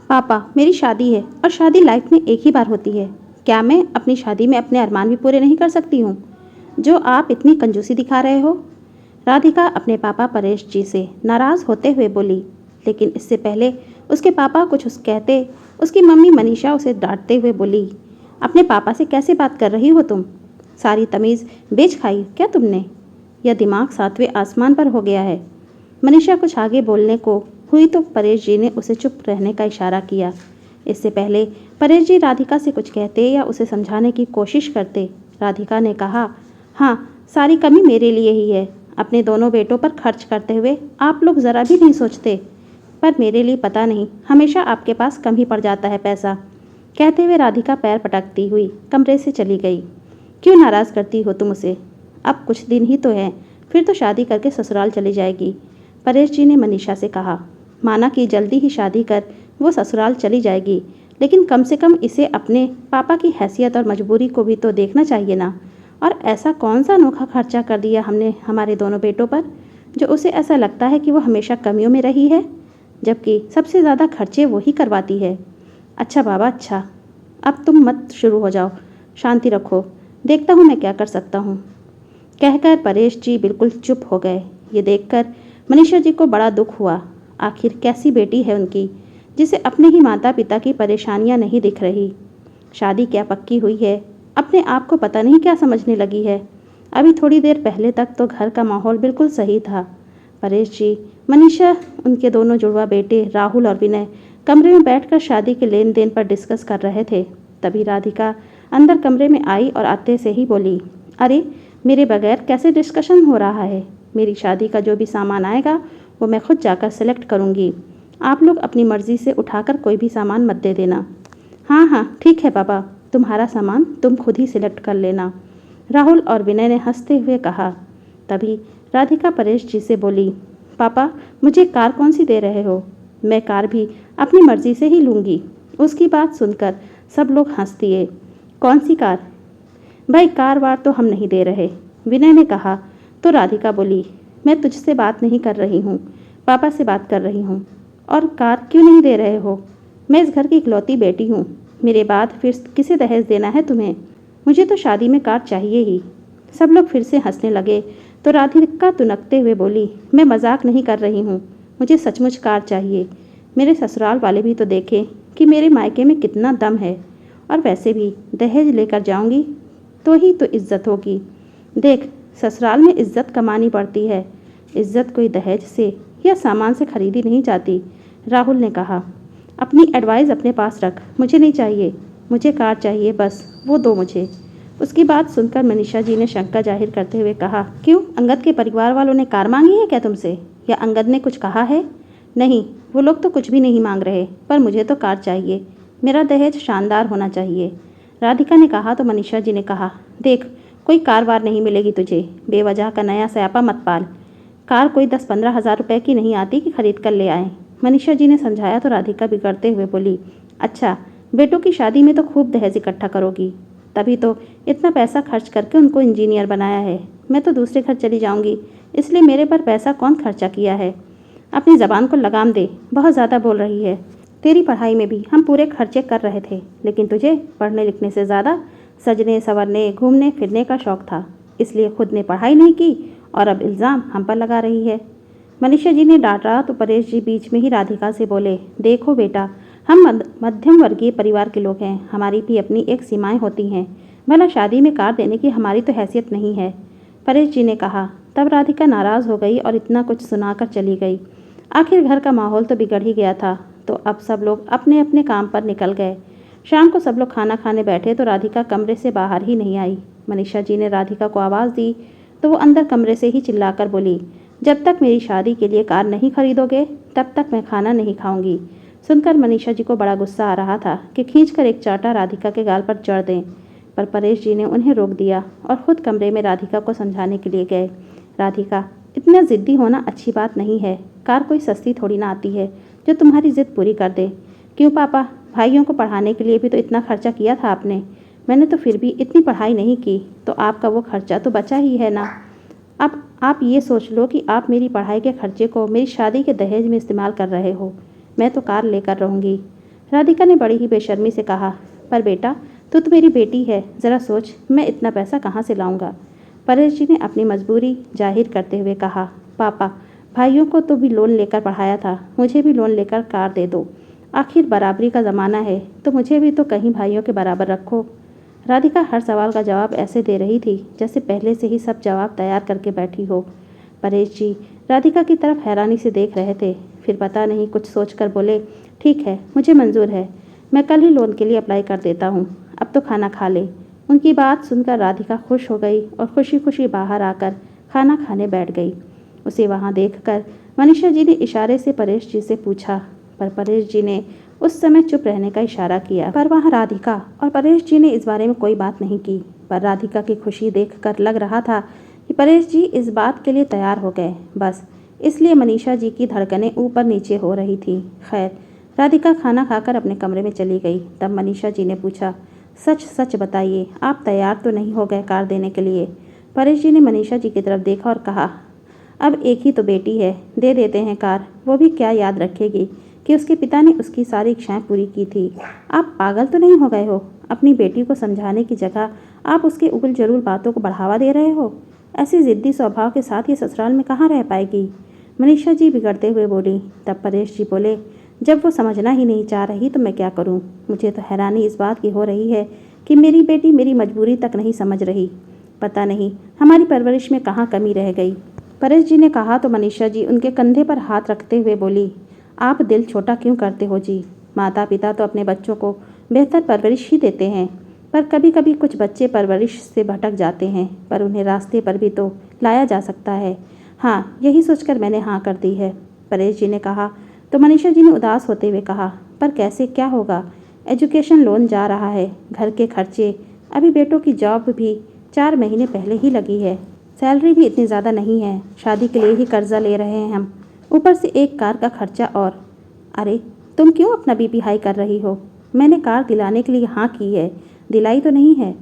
पापा, मेरी शादी है और शादी लाइफ में एक ही बार होती है। क्या मैं अपनी शादी में अपने अरमान भी पूरे नहीं कर सकती हूँ, जो आप इतनी कंजूसी दिखा रहे हो? राधिका अपने पापा परेश जी से नाराज़ होते हुए बोली, लेकिन इससे पहले उसके पापा कुछ कहते, उसकी मम्मी मनीषा उसे डांटते हुए बोली, अपने पापा से कैसे बात कर रही हो तुम? सारी तमीज़ बेच खाई क्या तुमने? यह दिमाग सातवें आसमान पर हो गया है। मनीषा कुछ आगे बोलने को हुई तो परेश जी ने उसे चुप रहने का इशारा किया। इससे पहले परेश जी राधिका से कुछ कहते या उसे समझाने की कोशिश करते, राधिका ने कहा, हाँ, सारी कमी मेरे लिए ही है। अपने दोनों बेटों पर खर्च करते हुए आप लोग ज़रा भी नहीं सोचते, पर मेरे लिए पता नहीं, हमेशा आपके पास कम ही पड़ जाता है पैसा। कहते हुए राधिका पैर पटकती हुई कमरे से चली गई। क्यों नाराज़ करती हो तुम उसे? अब कुछ दिन ही तो हैं, फिर तो शादी करके ससुराल चली जाएगी। परेश जी ने मनीषा से कहा। माना कि जल्दी ही शादी कर वो ससुराल चली जाएगी, लेकिन कम से कम इसे अपने पापा की हैसियत और मजबूरी को भी तो देखना चाहिए ना। और ऐसा कौन सा अनोखा खर्चा कर दिया हमने हमारे दोनों बेटों पर, जो उसे ऐसा लगता है कि वो हमेशा कमियों में रही है, जबकि सबसे ज़्यादा खर्चे वो ही करवाती है। अच्छा बाबा, अच्छा, अब तुम मत शुरू हो जाओ, शांति रखो, देखता हूँ मैं क्या कर सकता हूँ। कहकर परेश जी बिल्कुल चुप हो गए। ये देखकर मनीषा जी को बड़ा दुख हुआ। आखिर कैसी बेटी है उनकी, जिसे अपने ही माता पिता की परेशानियां नहीं दिख रही। शादी क्या पक्की हुई है, अपने आप को पता नहीं क्या समझने लगी है। अभी थोड़ी देर पहले तक तो घर का माहौल बिल्कुल सही था। परेश जी, मनीषा, उनके दोनों जुड़वा बेटे राहुल और विनय कमरे में बैठकर शादी के लेन देन पर डिस्कस कर रहे थे। तभी राधिका अंदर कमरे में आई और आते से ही बोली, अरे, मेरे बगैर कैसे डिस्कशन हो रहा है? मेरी शादी का जो भी सामान आएगा वो मैं खुद जाकर सेलेक्ट करूँगी। आप लोग अपनी मर्ज़ी से उठाकर कोई भी सामान मत दे देना। हाँ हाँ, ठीक है पापा, तुम्हारा सामान तुम खुद ही सिलेक्ट कर लेना, राहुल और विनय ने हंसते हुए कहा। तभी राधिका परेश जी से बोली, पापा, मुझे कार कौन सी दे रहे हो? मैं कार भी अपनी मर्ज़ी से ही लूँगी। उसकी बात सुनकर सब लोग हंस दिए। कौन सी कार? भाई, कार वार तो हम नहीं दे रहे, विनय ने कहा। तो राधिका बोली, मैं तुझसे बात नहीं कर रही हूँ, पापा से बात कर रही हूँ। और कार क्यों नहीं दे रहे हो? मैं इस घर की इकलौती बेटी हूँ, मेरे बाद फिर किसे दहेज देना है तुम्हें? मुझे तो शादी में कार चाहिए ही। सब लोग फिर से हंसने लगे तो राधिका तुनकते हुए बोली, मैं मजाक नहीं कर रही हूँ, मुझे सचमुच कार चाहिए। मेरे ससुराल वाले भी तो देखें कि मेरे मायके में कितना दम है। और वैसे भी दहेज लेकर जाऊँगी तो ही तो इज्जत होगी। देख, ससुराल में इज्जत कमानी पड़ती है, इज्जत कोई दहेज से या सामान से खरीदी नहीं जाती, राहुल ने कहा। अपनी एडवाइस अपने पास रख, मुझे नहीं चाहिए, मुझे कार चाहिए, बस वो दो मुझे। उसकी बात सुनकर मनीषा जी ने शंका जाहिर करते हुए कहा, क्यों, अंगद के परिवार वालों ने कार मांगी है क्या तुमसे, या अंगद ने कुछ कहा है? नहीं, वो लोग तो कुछ भी नहीं मांग रहे, पर मुझे तो कार चाहिए, मेरा दहेज शानदार होना चाहिए, राधिका ने कहा। तो मनीषा जी ने कहा, देख, कोई कार वार नहीं मिलेगी तुझे, बेवजह का नया स्यापा मत पाल। कार कोई 10-15 हज़ार रुपए की नहीं आती कि खरीद कर ले आए। मनीषा जी ने समझाया तो राधिका बिगड़ते हुए बोली, अच्छा, बेटों की शादी में तो खूब दहेज इकट्ठा करोगी, तभी तो इतना पैसा खर्च करके उनको इंजीनियर बनाया है। मैं तो दूसरे घर चली जाऊंगी, इसलिए मेरे पर पैसा कौन खर्चा किया है? अपनी ज़बान को लगाम दे, बहुत ज़्यादा बोल रही है। तेरी पढ़ाई में भी हम पूरे खर्चे कर रहे थे, लेकिन तुझे पढ़ने लिखने से ज़्यादा सजने संवरने घूमने फिरने का शौक़ था, इसलिए खुद ने पढ़ाई नहीं की और अब इल्ज़ाम हम पर लगा रही है। मनीषा जी ने डांटा तो परेश जी बीच में ही राधिका से बोले, देखो बेटा, हम मध्यम वर्गीय परिवार के लोग हैं, हमारी भी अपनी एक सीमाएं होती हैं। भला शादी में कार देने की हमारी तो हैसियत नहीं है, परेश जी ने कहा। तब राधिका नाराज़ हो गई और इतना कुछ सुनाकर चली गई। आखिर घर का माहौल तो बिगड़ ही गया था, तो अब सब लोग अपने अपने काम पर निकल गए। शाम को सब लोग खाना खाने बैठे तो राधिका कमरे से बाहर ही नहीं आई। मनीषा जी ने राधिका को आवाज़ दी तो वो अंदर कमरे से ही चिल्लाकर बोली, जब तक मेरी शादी के लिए कार नहीं खरीदोगे तब तक मैं खाना नहीं खाऊंगी। सुनकर मनीषा जी को बड़ा गुस्सा आ रहा था कि खींचकर एक चांटा राधिका के गाल पर जड़ दें, पर परेश जी ने उन्हें रोक दिया और ख़ुद कमरे में राधिका को समझाने के लिए गए। राधिका, इतना ज़िद्दी होना अच्छी बात नहीं है, कार कोई सस्ती थोड़ी ना आती है जो तुम्हारी ज़िद पूरी कर दे। क्यों पापा, भाइयों को पढ़ाने के लिए भी तो इतना खर्चा किया था आपने, मैंने तो फिर भी इतनी पढ़ाई नहीं की, तो आपका वो खर्चा तो बचा ही है ना। अब आप ये सोच लो कि आप मेरी पढ़ाई के खर्चे को मेरी शादी के दहेज में इस्तेमाल कर रहे हो। मैं तो कार लेकर रहूँगी। राधिका ने बड़ी ही बेशर्मी से कहा, पर बेटा तू तो मेरी बेटी है, ज़रा सोच मैं इतना पैसा कहाँ से लाऊंगा। परेश जी ने अपनी मजबूरी जाहिर करते हुए कहा, पापा भाइयों को तो भी लोन लेकर पढ़ाया था, मुझे भी लोन लेकर कार दे दो। आखिर बराबरी का ज़माना है तो मुझे भी तो कहीं भाइयों के बराबर रखो। राधिका हर सवाल का जवाब ऐसे दे रही थी जैसे पहले से ही सब जवाब तैयार करके बैठी हो। परेश जी राधिका की तरफ हैरानी से देख रहे थे, फिर पता नहीं कुछ सोचकर बोले, ठीक है मुझे मंजूर है, मैं कल ही लोन के लिए अप्लाई कर देता हूँ, अब तो खाना खा ले। उनकी बात सुनकर राधिका खुश हो गई और खुशी खुशी बाहर आकर खाना खाने बैठ गई। उसे वहाँ देखकर मनीषा जी ने इशारे से परेश जी से पूछा, पर परेश जी ने उस समय चुप रहने का इशारा किया। पर वहाँ राधिका और परेश जी ने इस बारे में कोई बात नहीं की। पर राधिका की खुशी देखकर लग रहा था कि परेश जी इस बात के लिए तैयार हो गए, बस इसलिए मनीषा जी की धड़कनें ऊपर नीचे हो रही थी। खैर राधिका खाना खाकर अपने कमरे में चली गई। तब मनीषा जी ने पूछा, सच सच बताइए आप तैयार तो नहीं हो गए कार देने के लिए। परेश जी ने मनीषा जी की तरफ देखा और कहा, अब एक ही तो बेटी है, दे देते हैं कार, वो भी क्या याद रखेगी कि उसके पिता ने उसकी सारी इच्छाएं पूरी की थी। आप पागल तो नहीं हो गए हो? अपनी बेटी को समझाने की जगह आप उसके उगल जरूल बातों को बढ़ावा दे रहे हो। ऐसी जिद्दी स्वभाव के साथ ये ससुराल में कहाँ रह पाएगी? मनीषा जी बिगड़ते हुए बोली। तब परेश जी बोले, जब वो समझना ही नहीं चाह रही तो मैं क्या करूं? मुझे तो हैरानी इस बात की हो रही है कि मेरी बेटी मेरी मजबूरी तक नहीं समझ रही। पता नहीं हमारी परवरिश में कहाँ कमी रह गई। परेश जी ने कहा तो मनीषा जी उनके कंधे पर हाथ रखते हुए बोली, आप दिल छोटा क्यों करते हो जी? माता पिता तो अपने बच्चों को बेहतर परवरिश ही देते हैं, पर कभी कभी कुछ बच्चे परवरिश से भटक जाते हैं, पर उन्हें रास्ते पर भी तो लाया जा सकता है। हाँ, यही सोचकर मैंने हाँ कर दी है। परेश जी ने कहा तो मनीषा जी ने उदास होते हुए कहा, पर कैसे क्या होगा? एजुकेशन लोन जा रहा है, घर के खर्चे, अभी बेटों की जॉब भी 4 महीने पहले ही लगी है, सैलरी भी इतनी ज़्यादा नहीं है, शादी के लिए ही कर्जा ले रहे हैं हम, ऊपर से एक कार का खर्चा और। अरे तुम क्यों अपना बीपी हाई कर रही हो? मैंने कार दिलाने के लिए हाँ की है, दिलाई तो नहीं है,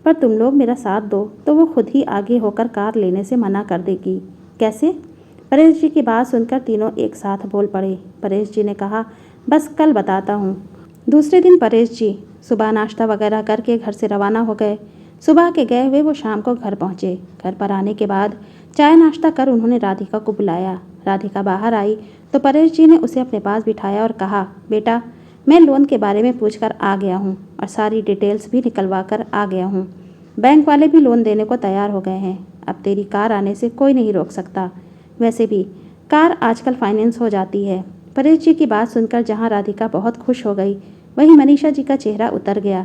पर तुम लोग मेरा साथ दो तो वो खुद ही आगे होकर कार लेने से मना कर देगी। कैसे? परेश जी की बात सुनकर तीनों एक साथ बोल पड़े। परेश जी ने कहा, बस कल बताता हूँ। दूसरे दिन परेश जी सुबह नाश्ता वगैरह करके घर से रवाना हो गए। सुबह के गए हुए वो शाम को घर पहुँचे। घर पर आने के बाद चाय नाश्ता कर उन्होंने राधिका को बुलाया। राधिका बाहर आई तो परेश जी ने उसे अपने पास बिठाया और कहा, बेटा मैं लोन के बारे में पूछकर आ गया हूँ और सारी डिटेल्स भी निकलवा कर आ गया हूँ। बैंक वाले भी लोन देने को तैयार हो गए हैं। अब तेरी कार आने से कोई नहीं रोक सकता। वैसे भी कार आजकल फाइनेंस हो जाती है। परेश जी की बात सुनकर जहाँ राधिका बहुत खुश हो गई, वहीं मनीषा जी का चेहरा उतर गया।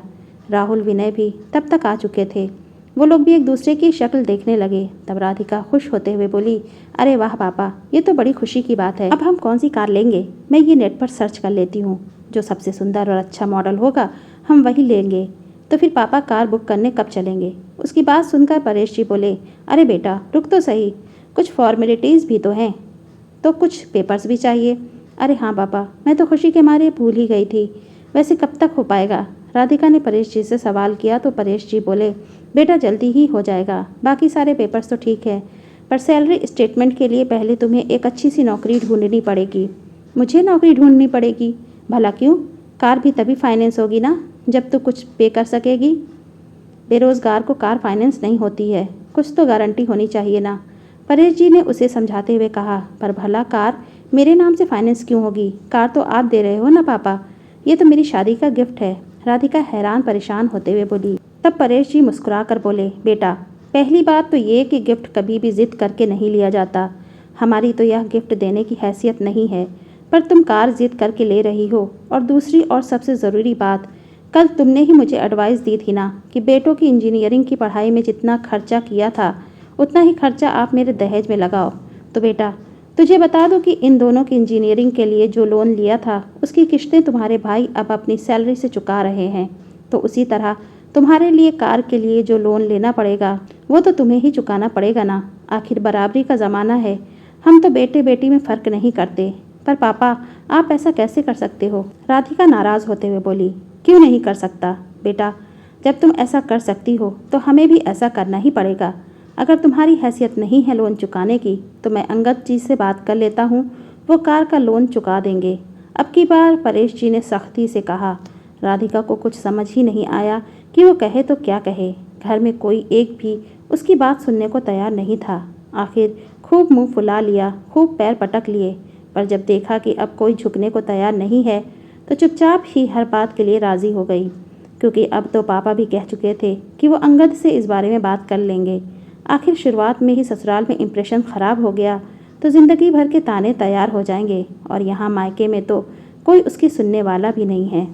राहुल विनय भी तब तक आ चुके थे। वो लोग भी एक दूसरे की शक्ल देखने लगे। तब राधिका खुश होते हुए बोली, अरे वाह पापा, ये तो बड़ी खुशी की बात है। अब हम कौन सी कार लेंगे? मैं ये नेट पर सर्च कर लेती हूँ, जो सबसे सुंदर और अच्छा मॉडल होगा हम वही लेंगे। तो फिर पापा कार बुक करने कब चलेंगे? उसकी बात सुनकर परेश जी बोले, अरे बेटा रुक तो सही, कुछ फॉर्मेलिटीज़ भी तो हैं, तो कुछ पेपर्स भी चाहिए। अरे हाँ पापा, मैं तो खुशी के मारे भूल ही गई थी। वैसे कब तक हो पाएगा? राधिका ने परेश जी से सवाल किया तो परेश जी बोले, बेटा जल्दी ही हो जाएगा, बाकी सारे पेपर्स तो ठीक है, पर सैलरी स्टेटमेंट के लिए पहले तुम्हें एक अच्छी सी नौकरी ढूंढनी पड़ेगी। मुझे नौकरी ढूंढनी पड़ेगी? भला क्यों? कार भी तभी फाइनेंस होगी ना जब तू कुछ पे कर सकेगी। बेरोज़गार को कार फाइनेंस नहीं होती है, कुछ तो गारंटी होनी चाहिए ना। परेश जी ने उसे समझाते हुए कहा, पर भला कार मेरे नाम से फाइनेंस क्यों होगी? कार तो आप दे रहे हो ना पापा, ये तो मेरी शादी का गिफ्ट है। राधिका हैरान परेशान होते हुए बोली। तब परेश जी मुस्कुरा कर बोले, बेटा पहली बात तो ये कि गिफ्ट कभी भी जिद करके नहीं लिया जाता। हमारी तो यह गिफ्ट देने की हैसियत नहीं है, पर तुम कार जिद करके ले रही हो। और दूसरी और सबसे ज़रूरी बात, कल तुमने ही मुझे एडवाइस दी थी ना कि बेटों की इंजीनियरिंग की पढ़ाई में जितना खर्चा किया था उतना ही खर्चा आप मेरे दहेज में लगाओ। तो बेटा तुझे बता दूं कि इन दोनों की इंजीनियरिंग के लिए जो लोन लिया था उसकी किश्तें तुम्हारे भाई अब अपनी सैलरी से चुका रहे हैं, तो उसी तरह तुम्हारे लिए कार के लिए जो लोन लेना पड़ेगा वो तो तुम्हें ही चुकाना पड़ेगा ना। आखिर बराबरी का ज़माना है, हम तो बेटे बेटी में फ़र्क नहीं करते। पर पापा आप ऐसा कैसे कर सकते हो? राधिका नाराज़ होते हुए बोली, क्यों नहीं कर सकता बेटा? जब तुम ऐसा कर सकती हो तो हमें भी ऐसा करना ही पड़ेगा। अगर तुम्हारी हैसियत नहीं है लोन चुकाने की तो मैं अंगद जी से बात कर लेता हूँ, वो कार का लोन चुका देंगे। अब की बार परेश जी ने सख्ती से कहा। राधिका को कुछ समझ ही नहीं आया कि वो कहे तो क्या कहे। घर में कोई एक भी उसकी बात सुनने को तैयार नहीं था। आखिर खूब मुंह फुला लिया, खूब पैर पटक लिए, पर जब देखा कि अब कोई झुकने को तैयार नहीं है तो चुपचाप ही हर बात के लिए राज़ी हो गई, क्योंकि अब तो पापा भी कह चुके थे कि वो अंगद से इस बारे में बात कर लेंगे। आखिर शुरुआत में ही ससुराल में इम्प्रेशन ख़राब हो गया तो ज़िंदगी भर के ताने तैयार हो जाएंगे, और यहाँ मायके में तो कोई उसकी सुनने वाला भी नहीं है।